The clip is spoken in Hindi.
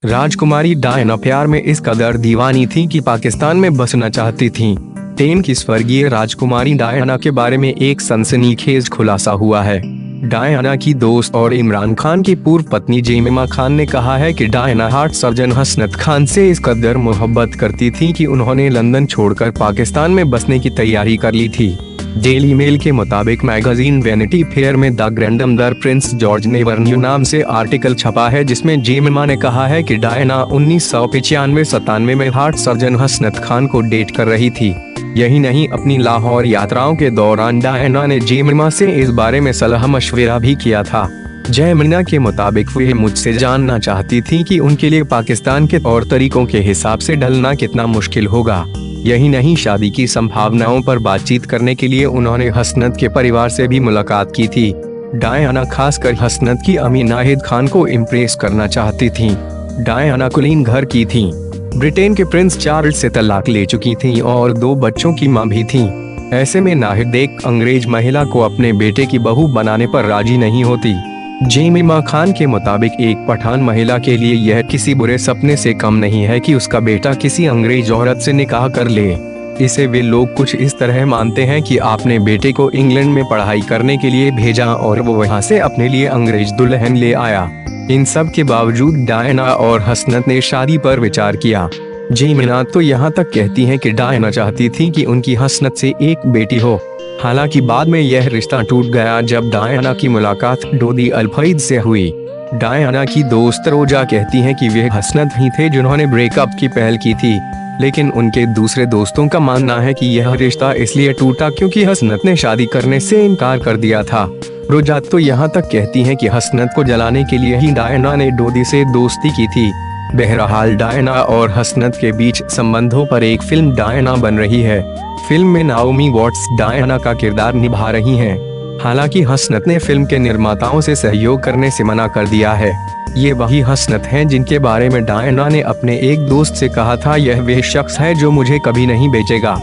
राजकुमारी डायना प्यार में इस कदर दीवानी थी कि पाकिस्तान में बसना चाहती थीं। टेन की स्वर्गीय राजकुमारी डायना के बारे में एक सनसनीखेज खुलासा हुआ है। डायना की दोस्त और इमरान खान की पूर्व पत्नी जेमिमा खान ने कहा है कि Diana heart surgeon Hasnat Khan से इस कदर मोहब्बत करती थी कि उन्होंने लंदन छोड़कर पाकिस्तान में बसने की तैयारी कर ली थी। डेली मेल के मुताबिक मैगजीन वैनिटी फेयर में the grandmother Prince George never knew नाम से आर्टिकल छपा है, जिसमें जेमिमा ने कहा है कि डायना 1995-97 में हार्ट सर्जन हसनत खान को डेट कर रही थी। यही नहीं, अपनी लाहौर यात्राओं के दौरान डायना ने जेमिमा से इस बारे में सलाह मशवरा भी किया था। जेमिमा के मुताबिक वे मुझसे जानना चाहती थी कि उनके लिए पाकिस्तान के तौर तरीकों के हिसाब से ढलना कितना मुश्किल होगा। यही नहीं, शादी की संभावनाओं पर बातचीत करने के लिए उन्होंने हसनत के परिवार से भी मुलाकात की थी। डायना खासकर हसनत की अम्मी नाहिद खान को इम्प्रेस करना चाहती थीं। डायना कुलीन घर की थीं। ब्रिटेन के प्रिंस चार्ल्स से तलाक ले चुकी थीं और 2 बच्चों की मां भी थीं। ऐसे में नाहिद एक अंग्रेज महिला को अपने बेटे की बहू बनाने पर राजी नहीं होती। जेमिमा खान के मुताबिक एक पठान महिला के लिए यह किसी बुरे सपने से कम नहीं है कि उसका बेटा किसी अंग्रेज औरत से निकाह कर ले। इसे वे लोग कुछ इस तरह मानते हैं कि आपने बेटे को इंग्लैंड में पढ़ाई करने के लिए भेजा और वो वहाँ से अपने लिए अंग्रेज दुल्हन ले आया। इन सब के बावजूद डायना और हसनत ने शादी पर विचार किया। जेमिमा तो यहाँ तक कहती हैं कि डायना चाहती थी कि उनकी हसनत से एक बेटी हो। हालांकि बाद में यह रिश्ता टूट गया जब डायना की मुलाकात डोदी अल-फईद से हुई। डायना की दोस्त रोजा कहती हैं कि वे हसनत ही थे जिन्होंने ब्रेकअप की पहल की थी, लेकिन उनके दूसरे दोस्तों का मानना है कि यह रिश्ता इसलिए टूटा क्योंकि हसनत ने शादी करने से इनकार कर दिया था। रोजा तो यहाँ तक कहती हैं कि हसनत को जलाने के लिए ही डायना ने डोदी से दोस्ती की थी। बहरहाल डायना और हसनत के बीच संबंधों पर एक फिल्म डायना बन रही है। फिल्म में नाओमी वॉट्स डायना का किरदार निभा रही हैं। हालांकि हसनत ने फिल्म के निर्माताओं से सहयोग करने से मना कर दिया है। ये वही हसनत हैं जिनके बारे में डायना ने अपने एक दोस्त से कहा था, यह वह शख्स है जो मुझे कभी नहीं बेचेगा।